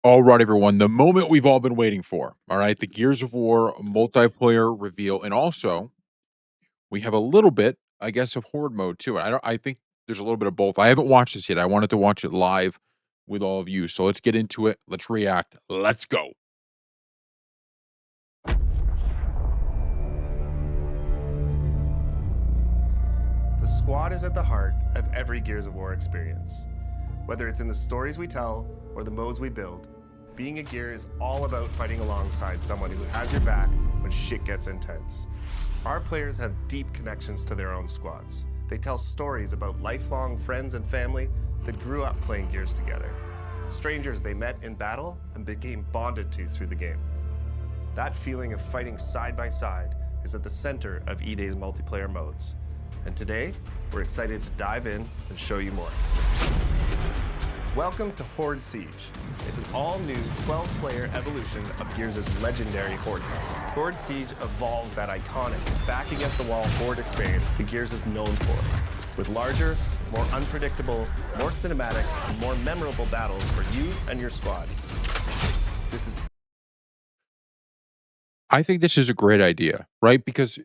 All right, everyone. The moment we've all been waiting for. All right. The Gears of War multiplayer reveal. And also, we have a little bit, I guess, of Horde mode too. I think there's a little bit of both. I haven't watched this yet. I wanted to watch it live with all of you. So let's get into it. Let's react. Let's go. The squad is at the heart of every Gears of War experience. Whether it's in the stories we tell or the modes we build, being a Gear is all about fighting alongside someone who has your back when shit gets intense. Our players have deep connections to their own squads. They tell stories about lifelong friends and family that grew up playing Gears together. Strangers they met in battle and became bonded to through the game. That feeling of fighting side by side is at the center of E-Day's multiplayer modes. And today, we're excited to dive in and show you more. Welcome to Horde Siege. It's an all-new 12-player evolution of Gears' legendary Horde mode. Horde Siege evolves that iconic, back-against-the-wall Horde experience that Gears is known for, with larger, more unpredictable, more cinematic, and more memorable battles for you and your squad. I think this is a great idea, right? Because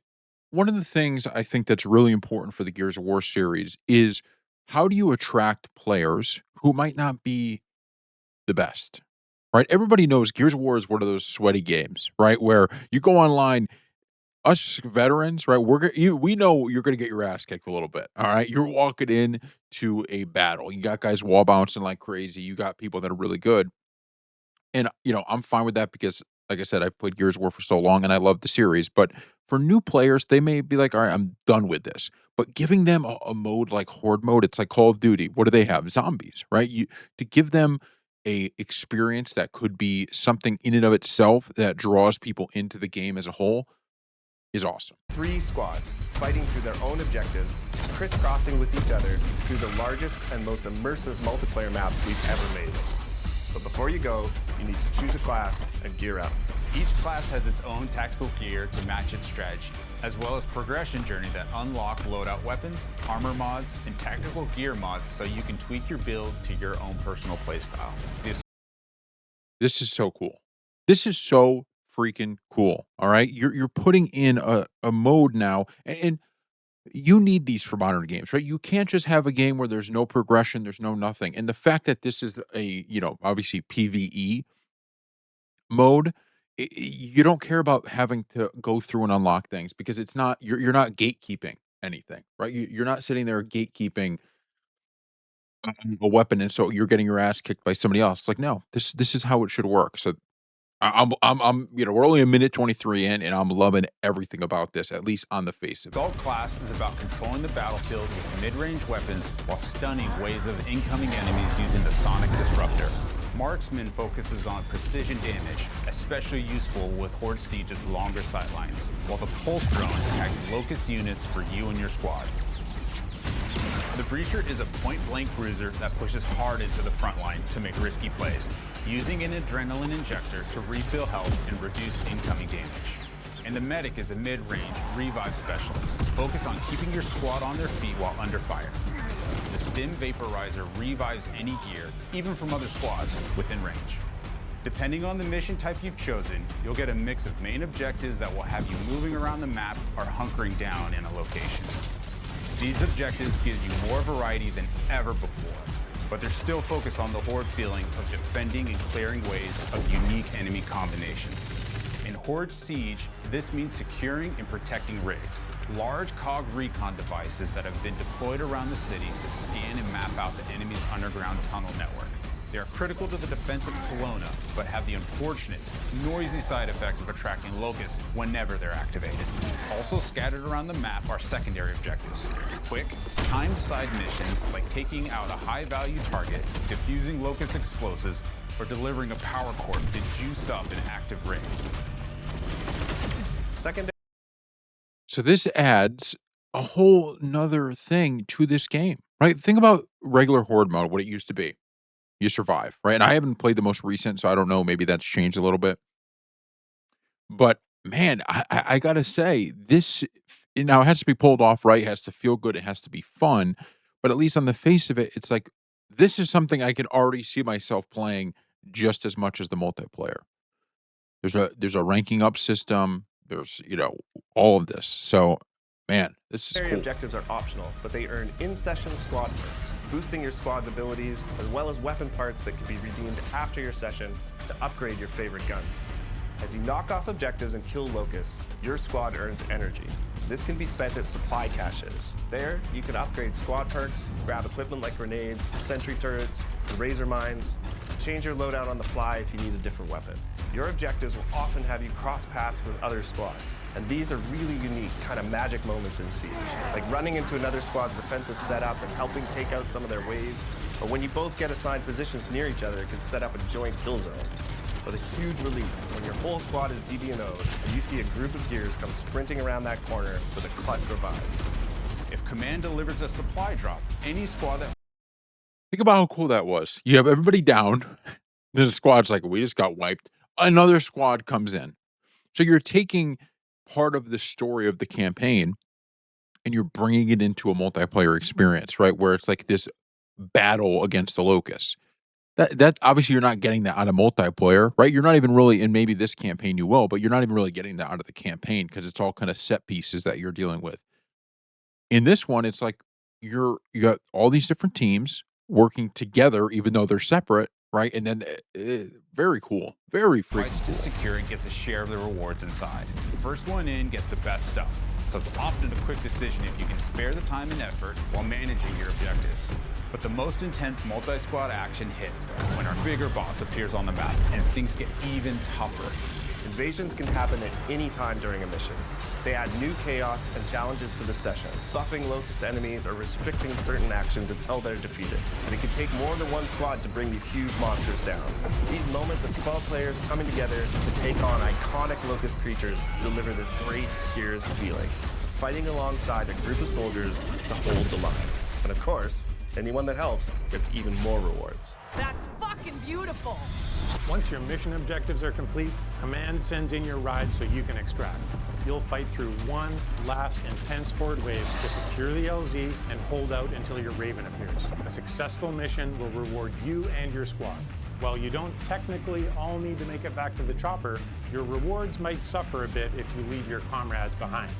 one of the things I think that's really important for the Gears of War series is how do you attract players who might not be the best, right? Everybody knows Gears of War is one of those sweaty games, right? Where you go online, us veterans, right? We know you're gonna get your ass kicked a little bit. All right. You're walking in to a battle. You got guys wall bouncing like crazy. You got people that are really good. And I'm fine with that because, like I said, I've played Gears of War for so long and I love the series. But for new players, they may be like, all right, I'm done with this. But giving them a mode like Horde mode, it's like Call of Duty. What do they have? Zombies, right? To give them a experience that could be something in and of itself that draws people into the game as a whole is awesome. Three squads fighting through their own objectives, crisscrossing with each other through the largest and most immersive multiplayer maps we've ever made. But before you go, you need to choose a class and gear up. Each class has its own tactical gear to match its strategy, as well as progression journey that unlock loadout weapons, armor mods, and tactical gear mods so you can tweak your build to your own personal playstyle. This is so cool. This is so freaking cool. All right. You're putting in a mode now, and you need these for modern games, right? You can't just have a game where there's no progression, there's no nothing. And the fact that this is obviously PvE mode, you don't care about having to go through and unlock things because it's not you're not gatekeeping anything, right? You're not sitting there gatekeeping a weapon, and so you're getting your ass kicked by somebody else. Like, no, this is how it should work. So we're only a minute 23 in, and I'm loving everything about this, at least on the face of it. Assault class is about controlling the battlefield with mid-range weapons while stunning waves of incoming enemies using the Sonic Disruptor. Marksman focuses on precision damage, especially useful with Horde Siege's longer sightlines, while the Pulse Drone attacks Locust units for you and your squad. The Breacher is a point-blank cruiser that pushes hard into the front line to make risky plays, using an adrenaline injector to refill health and reduce incoming damage. And the Medic is a mid-range revive specialist, focused on keeping your squad on their feet while under fire. The Stim Vaporizer revives any gear, even from other squads, within range. Depending on the mission type you've chosen, you'll get a mix of main objectives that will have you moving around the map or hunkering down in a location. These objectives give you more variety than ever before, but they're still focused on the Horde feeling of defending and clearing waves of unique enemy combinations. In Horde Siege, this means securing and protecting rigs, large COG recon devices that have been deployed around the city to scan and map out the enemy's underground tunnel network. They are critical to the defense of Kelowna, but have the unfortunate, noisy side effect of attracting locusts whenever they're activated. Also scattered around the map are secondary objectives. Quick, timed side missions like taking out a high-value target, defusing locust explosives, or delivering a power cord to juice up an active rig. So this adds a whole nother thing to this game, right? Think about regular Horde mode, what it used to be. You survive, right? And I haven't played the most recent, so I don't know. Maybe that's changed a little bit. But man, I gotta say, this now it has to be pulled off right. It has to feel good. It has to be fun. But at least on the face of it, it's like this is something I can already see myself playing just as much as the multiplayer. There's a ranking up system. There's, all of this. So, man, this is Secondary cool. objectives are optional, but they earn in-session squad perks, boosting your squad's abilities, as well as weapon parts that can be redeemed after your session to upgrade your favorite guns. As you knock off objectives and kill locusts, your squad earns energy. This can be spent at supply caches. There, you can upgrade squad perks, grab equipment like grenades, sentry turrets, and razor mines, change your loadout on the fly if you need a different weapon. Your objectives will often have you cross paths with other squads, and these are really unique, kind of magic moments in Siege, like running into another squad's defensive setup and helping take out some of their waves, or when you both get assigned positions near each other, it can set up a joint kill zone. With a huge relief when your whole squad is DB&O'd and you see a group of gears come sprinting around that corner with a clutch revive. If Command delivers a supply drop, any squad that Think about how cool that was. You have everybody down. The squad's like, we just got wiped. Another squad comes in. So you're taking part of the story of the campaign and you're bringing it into a multiplayer experience, right? Where it's like this battle against the locusts. That obviously you're not getting that out of multiplayer, right? You're not even really, in maybe this campaign you will, but you're not even really getting that out of the campaign because it's all kind of set pieces that you're dealing with. In this one, it's like you got all these different teams working together, even though they're separate, right? And then very cool, very freaking fights to cool. secure and gets a share of the rewards inside. The first one in gets the best stuff. So it's often a quick decision if you can spare the time and effort while managing your objectives. But the most intense multi-squad action hits when our bigger boss appears on the map and things get even tougher. Invasions can happen at any time during a mission. They add new chaos and challenges to the session, buffing locust enemies or restricting certain actions until they're defeated. And it can take more than one squad to bring these huge monsters down. These moments of 12 players coming together to take on iconic locust creatures deliver this great Gears feeling, fighting alongside a group of soldiers to hold the line. And of course, anyone that helps gets even more rewards. That's fucking beautiful! Once your mission objectives are complete, Command sends in your ride so you can extract. You'll fight through one last intense horde wave to secure the LZ and hold out until your Raven appears. A successful mission will reward you and your squad. While you don't technically all need to make it back to the chopper, your rewards might suffer a bit if you leave your comrades behind.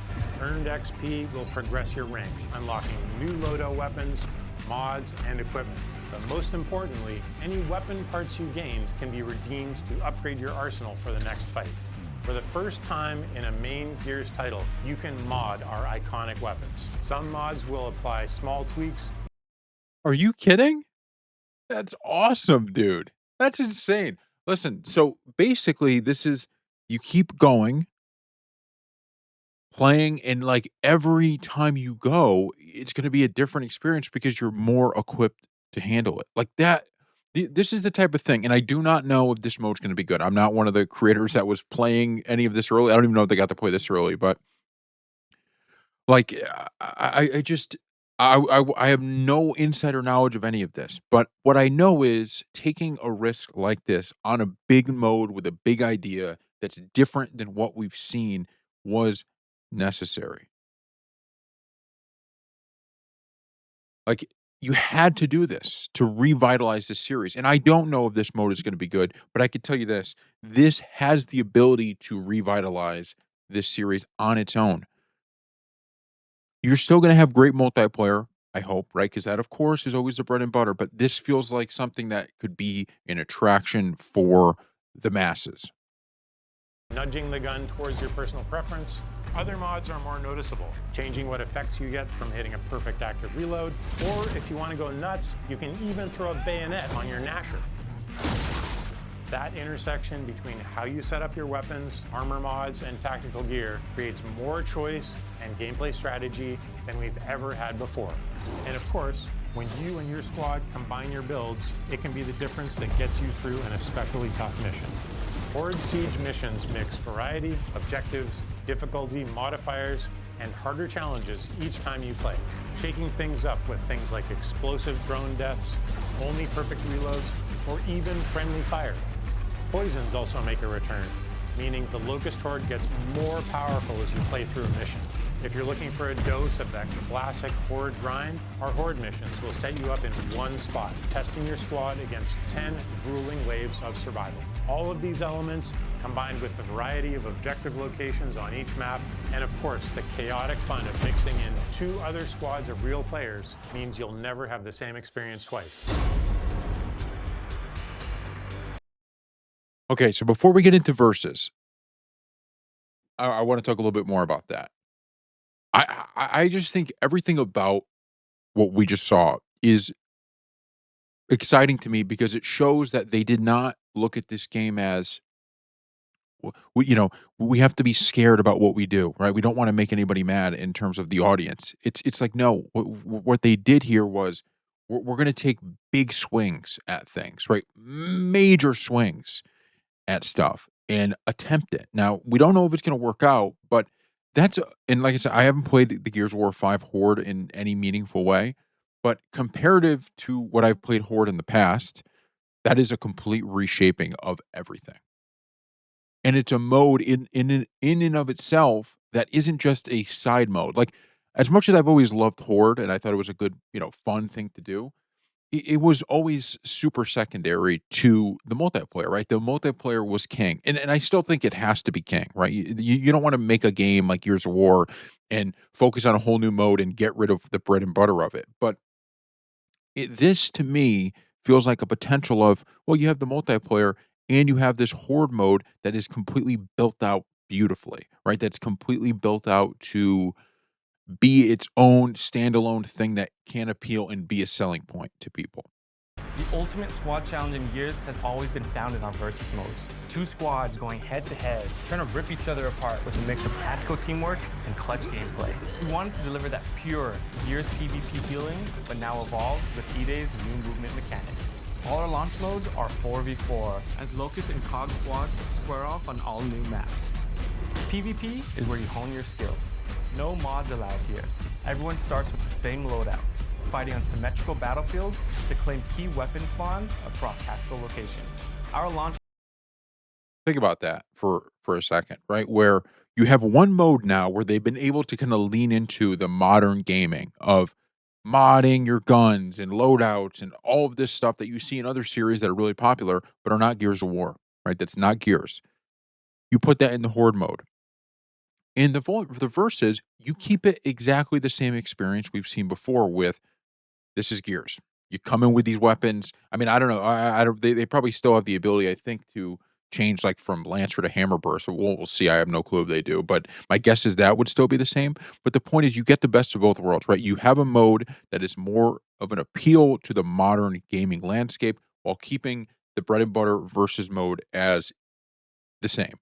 Earned XP will progress your rank, unlocking new loadout weapons, mods, and equipment. But most importantly, any weapon parts you gained can be redeemed to upgrade your arsenal for the next fight. For the first time in a main Gears title, you can mod our iconic weapons. Some mods will apply small tweaks. Are you kidding? That's awesome, dude. That's insane. Listen, so basically, this is you keep going, playing, and like every time you go, it's going to be a different experience because you're more equipped to handle it. Like that. This is the type of thing, and I do not know if this mode's going to be good. I'm not one of the creators that was playing any of this early. I don't even know if they got to play this early, but like I just I have no insider knowledge of any of this. But what I know is taking a risk like this on a big mode with a big idea that's different than what we've seen was necessary. Like, you had to do this to revitalize this series. And I don't know if this mode is going to be good, but I can tell you this. This has the ability to revitalize this series on its own. You're still going to have great multiplayer, I hope, right? Because that, of course, is always the bread and butter. But this feels like something that could be an attraction for the masses. Nudging the gun towards your personal preference. Other mods are more noticeable, changing what effects you get from hitting a perfect active reload, or if you want to go nuts, you can even throw a bayonet on your Nasher. That intersection between how you set up your weapons, armor mods, and tactical gear creates more choice and gameplay strategy than we've ever had before. And of course, when you and your squad combine your builds, it can be the difference that gets you through an especially tough mission. Horde Siege missions mix variety, objectives, difficulty, modifiers, and harder challenges each time you play, shaking things up with things like explosive drone deaths, only perfect reloads, or even friendly fire. Poisons also make a return, meaning the Locust Horde gets more powerful as you play through a mission. If you're looking for a dose of that classic Horde grind, our Horde missions will set you up in one spot, testing your squad against 10 grueling waves of survival. All of these elements, combined with the variety of objective locations on each map, and of course the chaotic fun of mixing in 2 other squads of real players, means you'll never have the same experience twice. Okay, so before we get into verses, I want to talk a little bit more about that. I just think everything about what we just saw is exciting to me because it shows that they did not look at this game as we have to be scared about what we do, right? We don't want to make anybody mad in terms of the audience. It's like no, what they did here was we're going to take big swings at things, right? Major swings at stuff and attempt it. Now, we don't know if it's gonna work out, but and like I said, I haven't played the Gears of War 5 Horde in any meaningful way, but comparative to what I've played Horde in the past, that is a complete reshaping of everything. And it's a mode in and of itself that isn't just a side mode. Like, as much as I've always loved Horde and I thought it was a good, fun thing to do, it was always super secondary to the multiplayer, right? The multiplayer was king, and I still think it has to be king, right? You don't want to make a game like Gears of War and focus on a whole new mode and get rid of the bread and butter of it. But this to me feels like a potential of well, you have the multiplayer and you have this horde mode that is completely built out beautifully, right? That's completely built out to be its own standalone thing that can appeal and be a selling point to people. The ultimate squad challenge in Gears has always been founded on versus modes. 2 squads going head to head, trying to rip each other apart with a mix of tactical teamwork and clutch gameplay. We wanted to deliver that pure Gears PvP feeling, but now evolved with E-Day's new movement mechanics. All our launch modes are 4v4, as Locust and COG squads square off on all new maps. PvP is where you hone your skills. No mods allowed here. Everyone starts with the same loadout, fighting on symmetrical battlefields to claim key weapon spawns across tactical locations. Our launch. Think about that for a second, right? Where you have one mode now where they've been able to kind of lean into the modern gaming of modding your guns and loadouts and all of this stuff that you see in other series that are really popular but are not Gears of War, right? That's not Gears. You put that in the Horde mode. In the verses, you keep it exactly the same experience we've seen before with this is Gears. You come in with these weapons. I mean, I don't know. I don't. They probably still have the ability, I think, to change like from Lancer to Hammerburst. So we'll see. I have no clue if they do, but my guess is that would still be the same. But the point is, you get the best of both worlds, right? You have a mode that is more of an appeal to the modern gaming landscape while keeping the bread and butter versus mode as the same.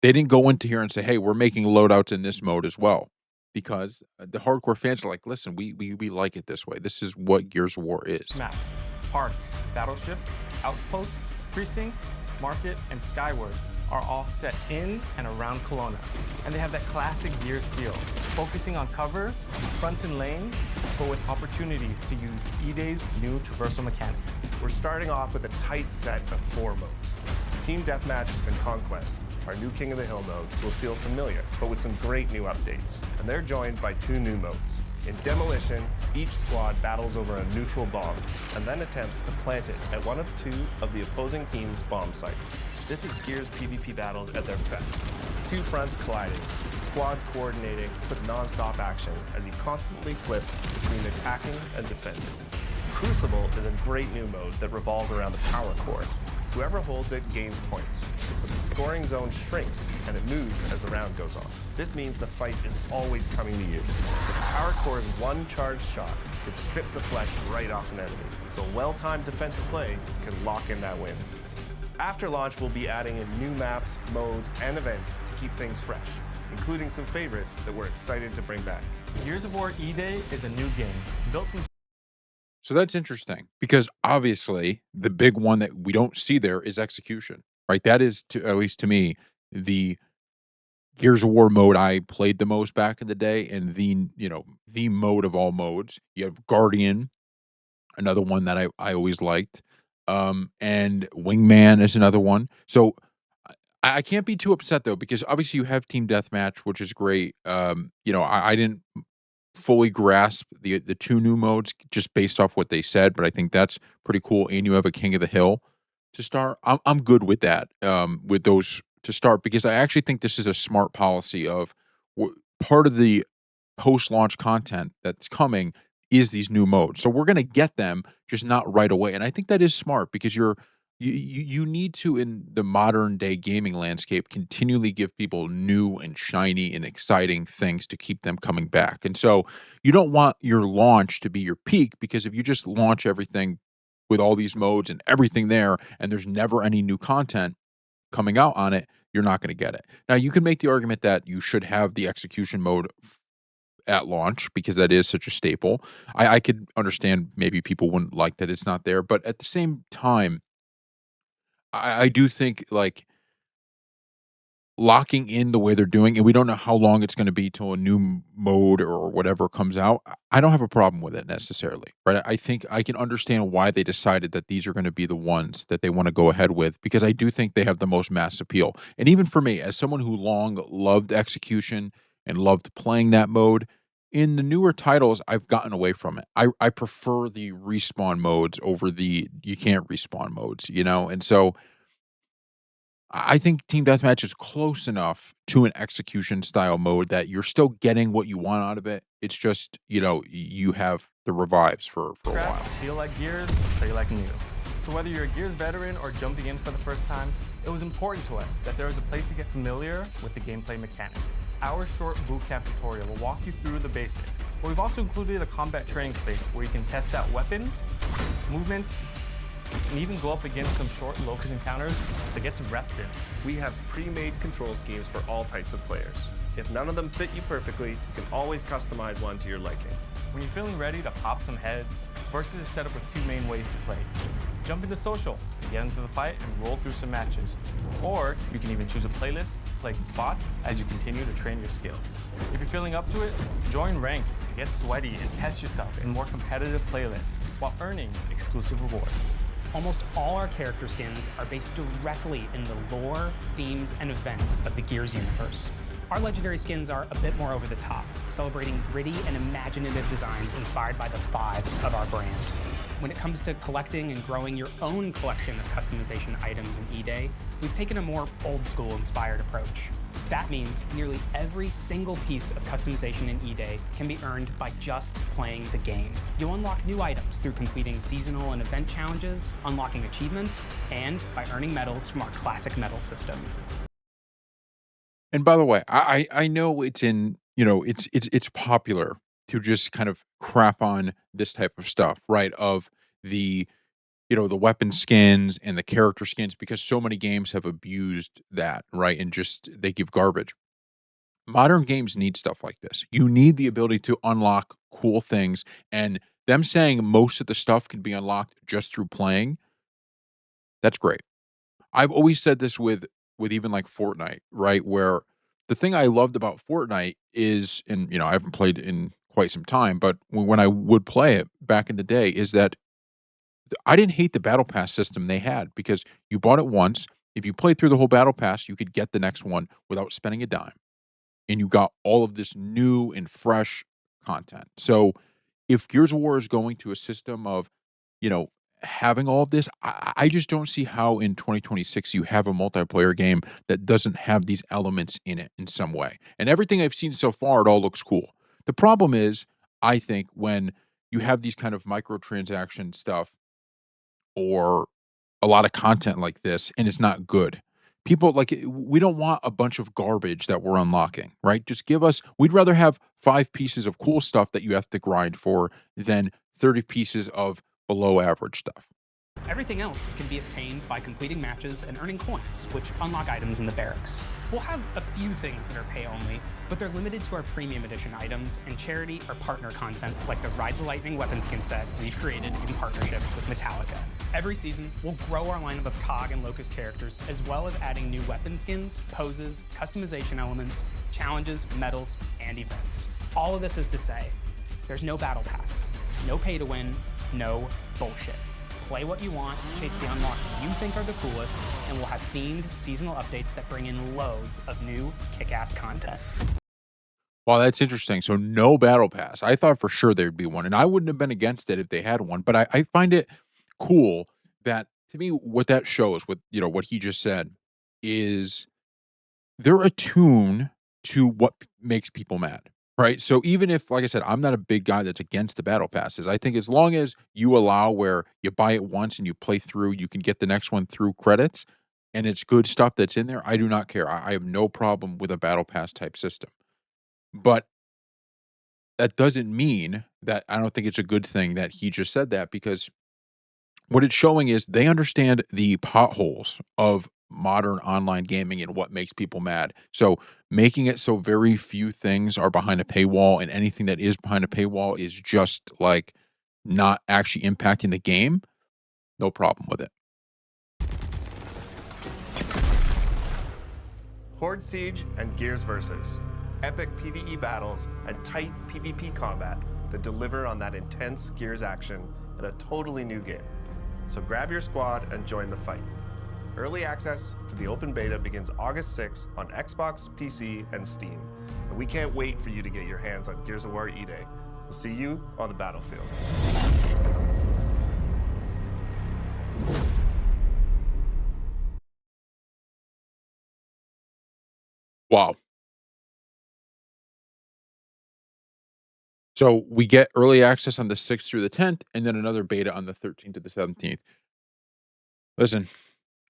They didn't go into here and say, "Hey, we're making loadouts in this mode as well," because the hardcore fans are like, "Listen, we like it this way. This is what Gears of War is." Maps, Park, Battleship, Outpost, Precinct, Market, and Skyward are all set in and around Kelowna. And they have that classic Gears feel, focusing on cover, fronts and lanes, but with opportunities to use E-Day's new traversal mechanics. We're starting off with a tight set of 4 modes. Team Deathmatch and Conquest, our new King of the Hill mode, will feel familiar, but with some great new updates. And they're joined by 2 new modes. In Demolition, each squad battles over a neutral bomb and then attempts to plant it at one of 2 of the opposing team's bomb sites. This is Gears PvP battles at their best. 2 fronts colliding, squads coordinating with non-stop action as you constantly flip between attacking and defending. Crucible is a great new mode that revolves around the power core. Whoever holds it gains points, but the scoring zone shrinks and it moves as the round goes on. This means the fight is always coming to you. The power core's one charged shot could strip the flesh right off an enemy, so well-timed defensive play can lock in that win. After launch, we'll be adding in new maps, modes, and events to keep things fresh, including some favorites that we're excited to bring back. Gears of War E-Day is a new game, built from. So that's interesting because obviously the big one that we don't see there is execution, right? That is, at least to me, the Gears of War mode I played the most back in the day, and the mode of all modes. You have Guardian, another one that I always liked, and Wingman is another one. So I can't be too upset though, because obviously you have team deathmatch, which is great. I didn't fully grasp the two new modes just based off what they said, but I think that's pretty cool. And you have a King of the Hill to start. I'm good with that. With those to start, because I actually think this is a smart policy of part of the post-launch content that's coming is these new modes. So we're going to get them, just not right away. And I think that is smart, because you need to, in the modern day gaming landscape, continually give people new and shiny and exciting things to keep them coming back. And so you don't want your launch to be your peak, because if you just launch everything with all these modes and everything there and there's never any new content coming out on it, you're not going to get it. Now you can make the argument that you should have the execution mode at launch, because that is such a staple. I could understand maybe people wouldn't like that it's not there, but at the same time, I do think, like, locking in the way they're doing, and we don't know how long it's gonna be till a new mode or whatever comes out. I don't have a problem with it necessarily, right? I think I can understand why they decided that these are gonna be the ones that they wanna go ahead with, because I do think they have the most mass appeal. And even for me, as someone who long loved execution and loved playing that mode, in the newer titles, I've gotten away from it. I prefer the respawn modes over the you can't respawn modes, you know? And so I think team deathmatch is close enough to an execution style mode that you're still getting what you want out of it. It's just, you have the revives for a Scratch, while. feel like Gears, play like new. So whether you're a Gears veteran or jumping in for the first time, it was important to us that there was a place to get familiar with the gameplay mechanics. Our short bootcamp tutorial will walk you through the basics, but we've also included a combat training space where you can test out weapons, movement, and even go up against some short locus encounters to get some reps in. We have pre-made control schemes for all types of players. If none of them fit you perfectly, you can always customize one to your liking. When you're feeling ready to pop some heads, Versus is set up with two main ways to play. Jump into social to get into the fight and roll through some matches. Or you can even choose a playlist, play against bots as you continue to train your skills. If you're feeling up to it, join Ranked to get sweaty and test yourself in more competitive playlists while earning exclusive rewards. Almost all our character skins are based directly in the lore, themes, and events of the Gears universe. Our legendary skins are a bit more over the top, celebrating gritty and imaginative designs inspired by the vibes of our brand. When it comes to collecting and growing your own collection of customization items in E-Day, we've taken a more old-school inspired approach. That means nearly every single piece of customization in E-Day can be earned by just playing the game. You'll unlock new items through completing seasonal and event challenges, unlocking achievements, and by earning medals from our classic medal system. And by the way, I know it's popular to just kind of crap on this type of stuff, right? Of the the weapon skins and the character skins, because so many games have abused that, right? And just they give garbage. Modern games need stuff like this. You need the ability to unlock cool things, and them saying most of the stuff can be unlocked just through playing, that's great. I've always said this with even like Fortnite, right? Where the thing I loved about Fortnite is, and I haven't played in quite some time, but when I would play it back in the day, is that I didn't hate the battle pass system they had, because you bought it once. If you played through the whole battle pass, you could get the next one without spending a dime, and you got all of this new and fresh content. So if Gears of War is going to a system of, you know, having all of this, I just don't see how in 2026 you have a multiplayer game that doesn't have these elements in it in some way. And everything I've seen so far, it all looks cool. The problem is, I think, when you have these kind of microtransaction stuff or a lot of content like this and it's not good. People we don't want a bunch of garbage that we're unlocking, right? Just give us, we'd rather have 5 pieces of cool stuff that you have to grind for than 30 pieces of below average stuff. Everything else can be obtained by completing matches and earning coins, which unlock items in the barracks. We'll have a few things that are pay only, but they're limited to our premium edition items and charity or partner content like the Ride the Lightning weapon skin set we've created in partnership with Metallica. Every season, we'll grow our lineup of COG and Locust characters, as well as adding new weapon skins, poses, customization elements, challenges, medals, and events. All of this is to say, there's no battle pass, no pay to win, no bullshit. play what you want, chase the unlocks you think are the coolest, and we'll have themed seasonal updates that bring in loads of new kick-ass content. Wow, that's interesting. So no battle pass. I thought for sure there'd be one, and I wouldn't have been against it if they had one. But I find it cool that to me, what that shows, what what he just said, is they're attuned to what makes people mad, right? So even if, like I said, I'm not a big guy that's against the battle passes. I think as long as you allow where you buy it once and you play through, you can get the next one through credits, and it's good stuff that's in there. I do not care. I have no problem with a battle pass type system, but that doesn't mean that I don't think it's a good thing that he just said that because what it's showing is they understand the potholes of modern online gaming and what makes people mad. So making it so very few things are behind a paywall and anything that is behind a paywall is just like not actually impacting the game, no problem with it. Horde Siege and Gears Versus. Epic PvE battles and tight PvP combat that deliver on that intense Gears action in a totally new game. So grab your squad and join the fight. Early access to the open beta begins August 6th on Xbox, PC, and Steam. And we can't wait for you to get your hands on Gears of War E-Day. We'll see you on the battlefield. Wow. So we get early access on the 6th through the 10th and then another beta on the 13th to the 17th. Listen,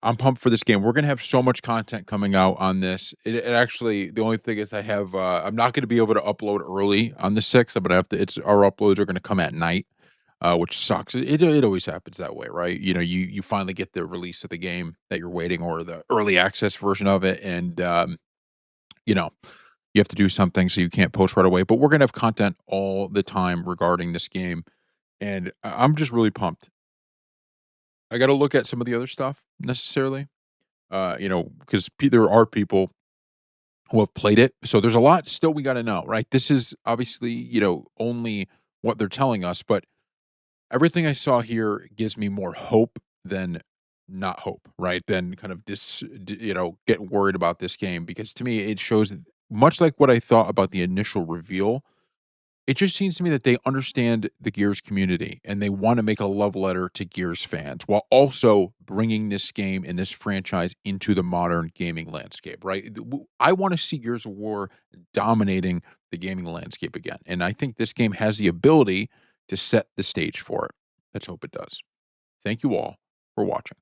I'm pumped for this game. We're gonna have so much content coming out on this. It actually the only thing is I have I'm not gonna be able to upload early on the 6th. I'm gonna have to it's our uploads are gonna come at night, which sucks. It always happens that way, right? You finally get the release of the game that you're waiting or the early access version of it, and you know, you have to do something so you can't post right away. But we're gonna have content all the time regarding this game, and I'm just really pumped. I gotta look at some of the other stuff necessarily. Because there are people who have played it, so there's a lot still we gotta know, right? This is obviously, only what they're telling us, but everything I saw here gives me more hope than not hope, right? Than kind of get worried about this game because to me, it shows much like what I thought about the initial reveal. It just seems to me that they understand the Gears community and they wanna make a love letter to Gears fans while also bringing this game and this franchise into the modern gaming landscape, right? I wanna see Gears of War dominating the gaming landscape again, and I think this game has the ability to set the stage for it. Let's hope it does. Thank you all for watching.